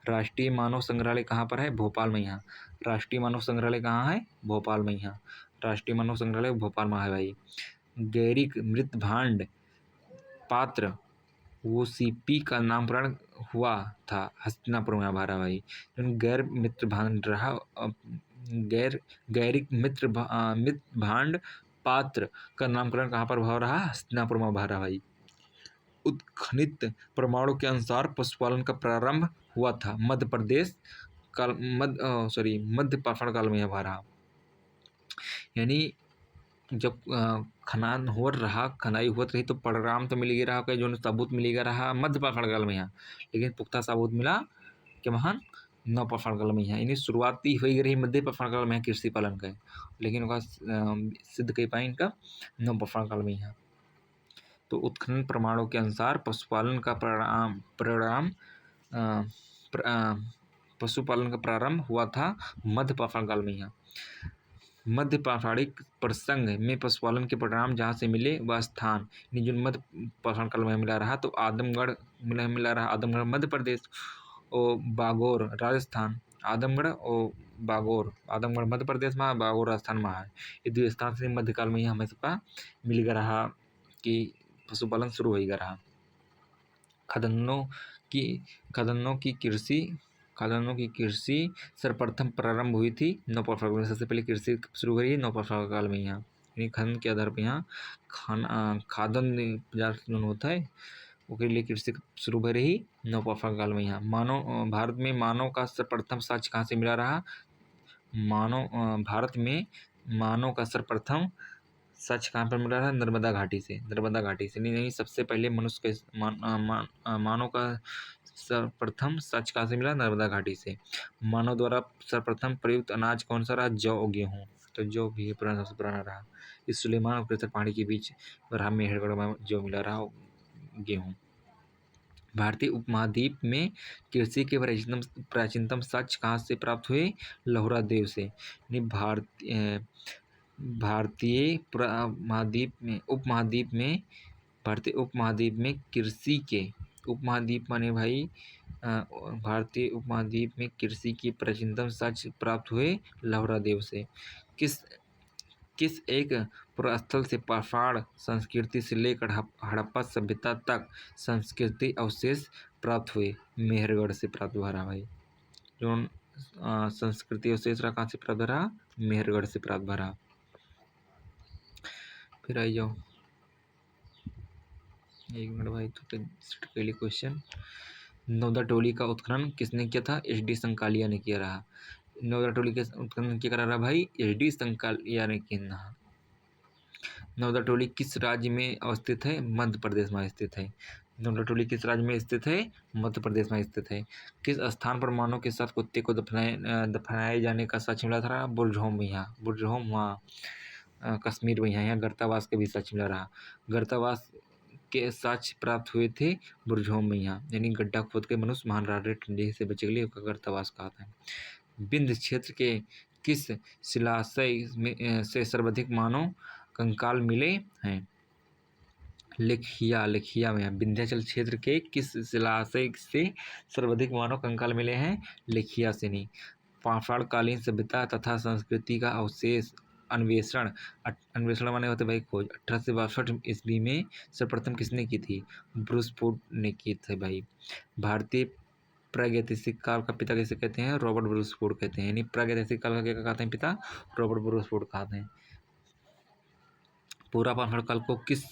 राष्ट्रीय मानव संग्रहालय कहाँ पर है, भोपाल में। यहाँ राष्ट्रीय मानव संग्रहालय कहाँ है, भोपाल में। यहाँ राष्ट्रीय मानव संग्रहालय भोपाल में है भाई। गैरिक मृत भांड पात्र वो सीपी का नामकरण हुआ था हस्तिनापुर में, आभारा भाई। गैर मित्र भांड रहा, गैरिक मित्र भांड पात्र का नामकरण कहाँ पर हुआ रहा, हस्तिनापुर में, आभारा भाई। उत्खनित प्रमाणों के अनुसार पशुपालन का प्रारंभ हुआ था मध्य प्रदेश काल, मध्य पाषाण काल में, आभारा। यानी जब खनन हो रहा, खनाई होत रही तो परिणाम तो मिल गया रहा, कि जो सबूत मिलेगा रहा मध्य पाषाण काल में। यहाँ लेकिन पुख्ता सबूत मिला कि महान नव पाषाण काल में। यहाँ यानी शुरुआती हो रही मध्य पाषाण काल में कृषि पालन का, लेकिन सिद्ध कर पाए इनका नव पाषाण काल में। यहाँ तो उत्खनन प्रमाणों के अनुसार पशुपालन का पशुपालन का प्रारंभ हुआ था मध्य पाषाण काल में। यहाँ मध्य पाषाणिक प्रसंग में पशुपालन के परिणाम जहाँ से मिले वह स्थान जो मध्य पाषाण काल में मिला रहा, तो आदमगढ़ मिला रहा, आदमगढ़ मध्य प्रदेश, और बागोर राजस्थान, आदमगढ़ और बागोर, आदमगढ़ मध्य प्रदेश में, बागोर राजस्थान में है। ये दो स्थान से मध्यकाल में ही हमें सबका मिल गया रहा कि पशुपालन शुरू हो गया रहा। खदानों की कृषि सर्वप्रथम प्रारंभ हुई थी नव पाषाण काल में। सबसे पहले कृषि शुरू करी नव पाषाण काल में। यहाँ यानी खनन के आधार पर यहाँ खादन जो होता है उसके लिए कृषि शुरू हो रही नव पाषाण काल में। यहाँ भारत में मानव का सर्वप्रथम साक्ष्य कहाँ से मिला रहा, भारत में मानव का सर्वप्रथम सच कहाँ पर मिला रहा, नर्मदा घाटी से, नहीं सबसे पहले मनुष्य के मानव का सर्वप्रथम सच कहाँ से मिला, नर्मदा घाटी से। मानव द्वारा सर्वप्रथम प्रयुक्त अनाज कौन सा रहा, जौ और गेहूँ, तो जौ भी पुराना सबसे पुराना रहा। इस सुलेमान और कृष्ण पहाड़ी के बीच रहा मेहरगढ़ में जौ मिला रहा, गेहूँ। भारतीय उपमहाद्वीप में कृषि के प्राचीनतम साक्ष्य कहाँ से प्राप्त हुए, लहुरा देव से। भारतीय उपमहाद्वीप में कृषि के, उपमहाद्वीप माने भाई भारतीय उपमहाद्वीप में कृषि के प्राचीनतम साक्ष्य प्राप्त हुए लहुरा देव से। किस एक पुरास्थल से पाषाण संस्कृति से लेकर हड़प्पा सभ्यता तक संस्कृति अवशेष प्राप्त हुए, मेहरगढ़ से प्राप्त हुआ रहा भाई। जो संस्कृति अवशेष रहा कहाँ से प्राप्त हो रहा, मेहरगढ़ से प्राप्त हो रहा। फिर आई जाओ, एक मिनट भाई, तो पहले क्वेश्चन, नौदा टोली का उत्खनन किसने किया था, एच.डी. संकालिया ने किया रहा। नौदा टोली का उत्खनन क्या करा रहा भाई, एच.डी. संकालिया ने किया। नौदा टोली किस राज्य में अवस्थित है, मध्य प्रदेश में स्थित है। नौदा टोली किस राज्य में स्थित है, मध्य प्रदेश में स्थित है। किस स्थान पर मानव के साथ कुत्ते को दफनाए जाने का साक्ष्य मिला था, बुरजहोम में। यहाँ बुरजहोम वहाँ कश्मीर में। यहाँ गर्तावास के भी साक्ष्य मिला रहा, गर्तावास के साक्ष्य प्राप्त हुए थे बुरजहोम में। यहाँ यानी गड्ढा खोद के मनुष्य महान रहे ठंडी से बचे के लिए गर्तावास कहा था। विंध्य क्षेत्र के किस शिलाशय में से सर्वाधिक मानव कंकाल मिले हैं, लेखिया में है। विंध्याचल क्षेत्र के किस जलाशय से सर्वाधिक मानव कंकाल मिले हैं? लेखिया से नहीं। पाषाणकालीन सभ्यता तथा संस्कृति का अवशेष अन्वेषण अन्वेषण माने होते भाई खोज 1862 में सर्वप्रथम किसने की थी? ब्रूस वुड ने की थी भाई। भारतीय प्रागैतिहासिक काल का पिता किसे कहते हैं? रॉबर्ट ब्रूस वुड कहते हैं। यानी प्रागैतिहासिक काल का क्या कहते हैं पिता? रॉबर्ट ब्रूस वुड कहते हैं। पूरा पाषाण काल को किस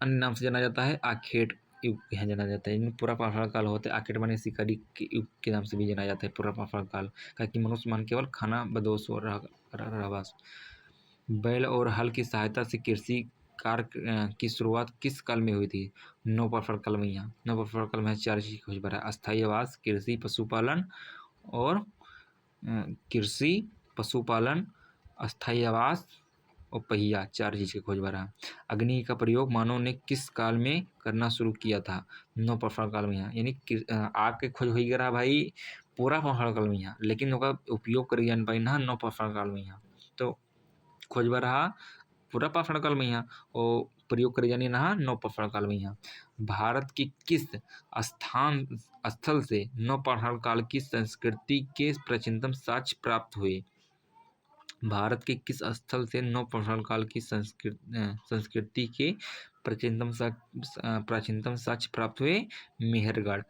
अन्य नाम से जाना जाता है? आखेट युग यहाँ जाना जाता है। पूरा पाषाण काल होते आखेट माने शिकारी के युग के नाम से भी जाना जाता है पूरा पाषाण काल का, कि मनुष्य मान केवल खाना बदोश और रहवास। बैल और हल की सहायता से कृषि कार्य की शुरुआत किस काल में हुई थी? नौ पाषाण काल में। यहाँ नौ पाषाण काल में 4 चीज खोज भरा: अस्थायी आवास, कृषि, पशुपालन और कृषि, पशुपालन, अस्थायी आवास और पहिया, 4 चीज की खोज भरा। अग्नि का प्रयोग मानव ने किस काल में करना शुरू किया था? नौ पाषाण काल में। यहाँ यानी आग के खोज हो गया भाई पूरा पाषाण काल में यहाँ, लेकिन उसका उपयोग कर जान पाई ना नौ पाषाण काल में यहाँ। तो खोज रहा पूरा पाषाण काल में यहाँ और प्रयोग करे जानी ना नौ पाषाण काल में यहाँ। भारत की किस स्थान स्थल से नौ पाषाण काल की संस्कृति के प्राचीनतम साक्ष्य प्राप्त हुए? भारत के किस स्थल से नौ पाषाण काल की संस्कृति के प्राचीनतम साक्ष्य प्राप्त हुए? मेहरगढ़।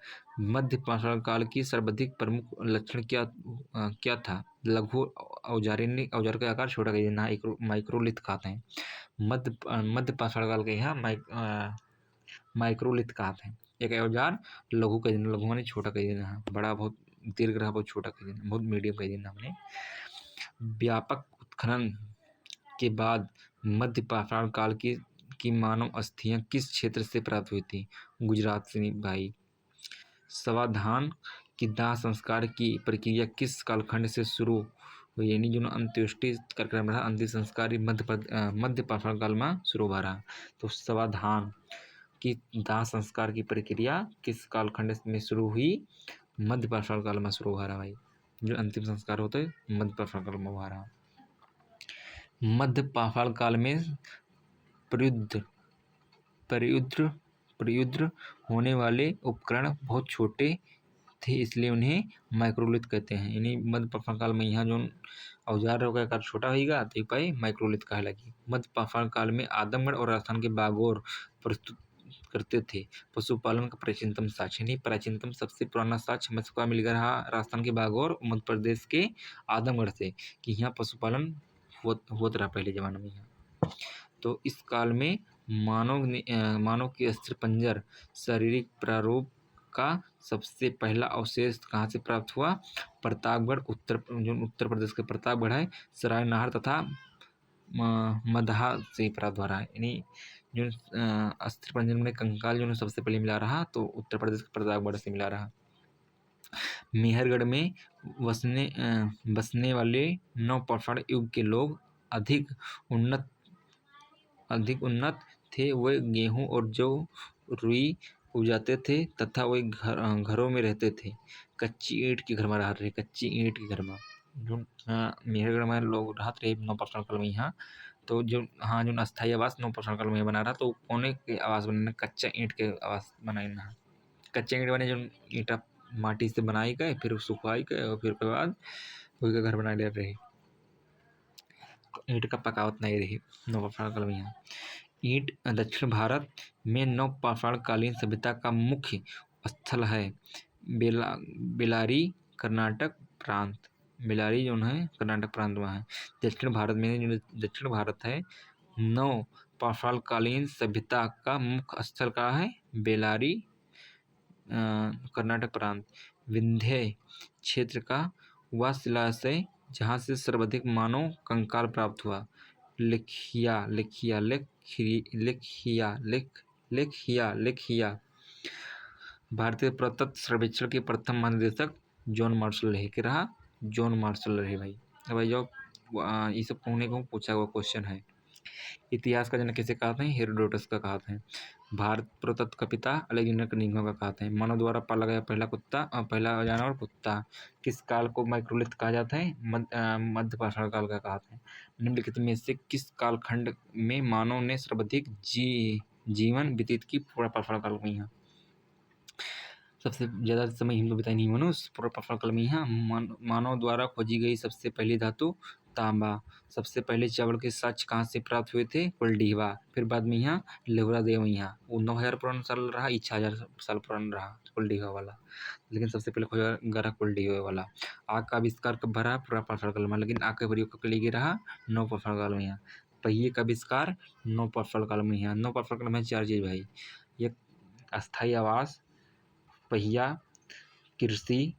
मध्य पाषाण काल की सर्वाधिक प्रमुख लक्षण क्या था? लघु औजार का आकार छोटा कर देना, माइक्रोलिथ कहते हैं। मध्य पाषाण काल के यहाँ माइक्रोलिथ कहते हैं। एक औजार लघु कर देना, लघु माने छोटा कर देना, बड़ा बहुत दीर्घ रहा बहुत छोटा कर देना, बहुत मीडियम कर देना हमने। व्यापक उत्खनन के बाद मध्य पाषाण काल की मानव अस्थियां किस क्षेत्र से प्राप्त हुई थी? गुजरात से भाई। समाधान की दाह संस्कार की प्रक्रिया किस कालखंड से शुरू हुई? यानी जो अंत्येष्टि कार्यक्रम रहा, अंतिम संस्कार मध्य पाषाण काल में शुरू हुआ रहा। तो समाधान की दाह संस्कार की प्रक्रिया किस कालखंड में शुरू हुई? मध्य पाषाण काल में शुरू हुआ रहा भाई। जो अंतिम संस्कार होते मध्य पाषाण काल में हुआ रहा। मध्य पाषाण काल में प्रयुक्त होने वाले उपकरण बहुत छोटे थे, इसलिए उन्हें माइक्रोलिथ कहते हैं। यानी मध्य पाषाण काल में यहाँ जो औजार होगा आकार छोटा होगा तो पाए माइक्रोलिथ कहलाएगी। मध्य पाषाण काल में आदमगढ़ और राजस्थान के बागोर प्रस्तुत करते थे। पशुपालन का प्राचीनतम साक्ष्य, यानी प्राचीनतम सबसे पुराना साक्ष्य हमें को मिल रहा राजस्थान के बागोर, मध्य प्रदेश के आदमगढ़ से, कि यहाँ पशुपालन होता रहा पहले जमाने में यहाँ। तो इस काल में मानव के अस्थिपंजर शारीरिक प्रारूप का सबसे पहला अवशेष कहाँ से प्राप्त हुआ? प्रतापगढ़, उत्तर प्रदेश के प्रतापगढ़ है, सरायनहर तथा मदहा से प्राप्त हो रहा है। यानी जो अस्थिपंजर में कंकाल जो सबसे पहले मिला रहा तो उत्तर प्रदेश के प्रतापगढ़ से मिला रहा। मेहरगढ़ में बसने वाले नौ पाषाण युग के लोग अधिक उन्नत थे। वे गेहूं और जौ रुई उपजाते थे तथा वे घरों में रहते थे। कच्ची ईंट के घर में रह रहे, कच्ची ईंट के घर में जो मेहरगढ़ में लोग रहते रहे नौ पाषाण काल में यहाँ। तो जो अस्थायी आवास नौ पाषाण काल में बना रहा, तो कोने के आवास बनाना, कच्चा ईंट के आवास बनाना। कच्चे ईंट बने जो ईंटा माटी से बनाई गए, फिर सुखाई गए और फिर उसके बाद उसका घर बना ले रहे। ईंट का पकावत नहीं रही नौ पाषाण काल में यहाँ। ईंट दक्षिण भारत में नव पाषाण कालीन सभ्यता का मुख्य स्थल है। बेलारी कर्नाटक प्रांत, बेलारी जो है कर्नाटक प्रांत में है। दक्षिण भारत में जो दक्षिण भारत है, नव पाषाण कालीन सभ्यता का मुख्य स्थल का है बेलारी कर्नाटक प्रांत। विंध्य क्षेत्र का वह शिलाशय जहाँ से सर्वाधिक मानव कंकाल प्राप्त हुआ। लेखिया। भारतीय पुरातत्व सर्वेक्षण के प्रथम महानिदेशक जॉन मार्शल रहे। के रहा जॉन मार्शल रहे भाई। भाई जो ये सब पूछा हुआ क्वेश्चन है। इतिहास का जनक किसे कहते हैं? हेरोडोटस का कहते हैं। भारत पुरातत्व का पिता अलेक्जेंडर कनिंघम का कहते हैं। मानव द्वारा पाला गया पहला जानवर कुत्ता किस काल को माइक्रोलिथ कहा जाता है? मध्य पाषाण काल का कहते हैं। निम्नलिखित में से किस कालखंड में मानव ने सर्वाधिक जीवन व्यतीत की पूरा पाषाण काल में यहाँ सबसे ज़्यादा समय हिम बिताई नहीं मनुष्य पूरा पाषाण काल में यहाँ मानव द्वारा खोजी गई सबसे पहली धातु तांबा। सबसे पहले चावल के साक्ष्य कहाँ से प्राप्त हुए थे? कुलडीहवा। फिर बाद में यहाँ लेवरा देव यहाँ वो 9000 पुराना साल रहा, 6000 साल पुराना रहा कुलडीहवा वाला, लेकिन सबसे पहले खोजा गया कुलडीहवा वाला। आग का आविष्कार कब भरा? पूरा पाषाण काल में, लेकिन आग का प्रयोग कब लिए रहा? 9 पाषाण काल में यहाँ। पहिए का आविष्कार 9 पाषाण काल में यहाँ। 9 पाषाण काल में 4 चीज भाई, एक अस्थायी आवास, पहिया, कृषि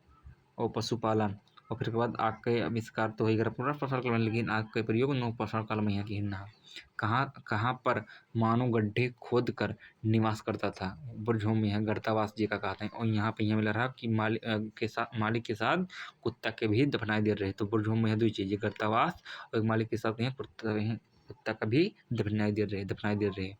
और पशुपालन, और फिर के बाद आग के आविष्कार तो हो गया पूरा पाषाण काल में, लेकिन आग का प्रयोग 9 पाषाण काल में यहाँ की ना। कहाँ पर मानव गड्ढे खोद कर निवास करता था? बुर्जों में है, गर्तावास जी का कहते हैं। और यहाँ पे मिला रहा कि मालिक के साथ कुत्ता के भी दफनाए दे रहे। तो बुर्जों में है दो चीज़ें, गर्तावास और मालिक के साथ यहाँ कुत्ता का भी दफनाए दे रहे।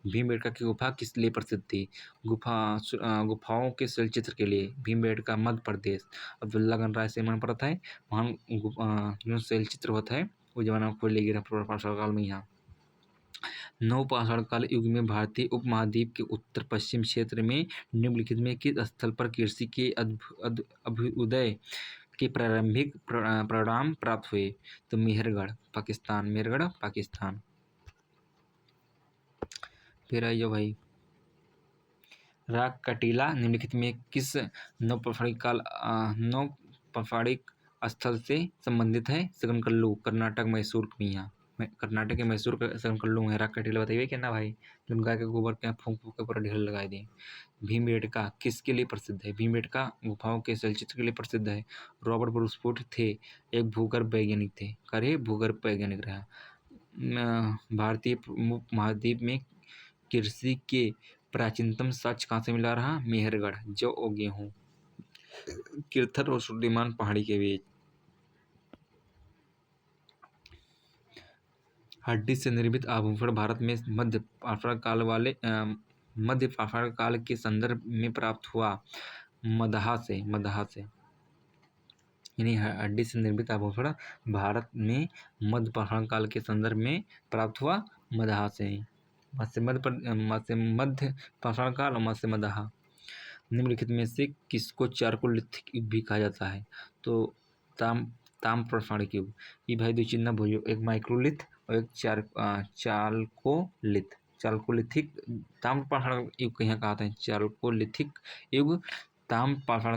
भीमबेटका की गुफा किस लिए प्रसिद्ध थी? गुफाओं के शैलचित्र के लिए। भीमबेटका मध्य प्रदेश, अब्दुल्ला गणराज से मन पड़ता है वहाँ जो शैलचित्र होता है वो जमाना खोज ले गया पाषाण काल में यहाँ। नव पाषाण काल युग में भारतीय उपमहाद्वीप के उत्तर पश्चिम क्षेत्र में निम्नलिखित में किस स्थल पर कृषि के अभ्युदय के प्रारंभिक परिणाम प्राप्त हुए? तो मेहरगढ़ पाकिस्तान। फिर आइयो भाई, राग का टीला निम्नलिखित में किस नव पाषाणिक स्थल से संबंधित है? सकनकल्लू, कर्नाटक मैसूर में यहाँ। कर्नाटक के मैसूर का सकनकल्लू में राग का टीला बताइए क्या ना भाई, जब गाय के गोबर के फूंक के पूरा ढेर लगा दिए। भीमबेटका किसके लिए प्रसिद्ध है? भीमबेटका गुफाओं के शैलचित्र के लिए प्रसिद्ध है। रॉबर्ट ब्रूसफुट थे एक भूगर्भ वैज्ञानिक थे, भूगर्भ वैज्ञानिक रहा। भारतीय महाद्वीप में कृषि के प्राचीनतम साक्ष्य कहाँ से मिला रहा? मेहरगढ़, जौ और गेहूं, किरथर और सुलेमान पहाड़ी के बीच। हड्डी से निर्मित आभूषण भारत में मध्य पाषाण काल के संदर्भ में प्राप्त हुआ मदहा से। यानी हड्डी से निर्मित आभूषण भारत में मध्य पाषाण काल के संदर्भ में प्राप्त हुआ मदहा से। मध्य पाषाण काल और मध्य मदहा। निम्नलिखित में से किसको चारकोलिथिक युग भी कहा जाता है? तो ताम पाषाणिक युग। ये भाई दो चिन्ह भूलियो, एक माइक्रोलिथ और एक चालकोलिथिक। ताम पाषाण युग यहाँ कहते हैं चालकोलिथिक युग, ताम पाषाण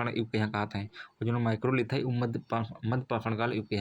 युग यहाँ कहते हैं, और जो माइक्रोलिथ है वो मध्य पाषाण काल युग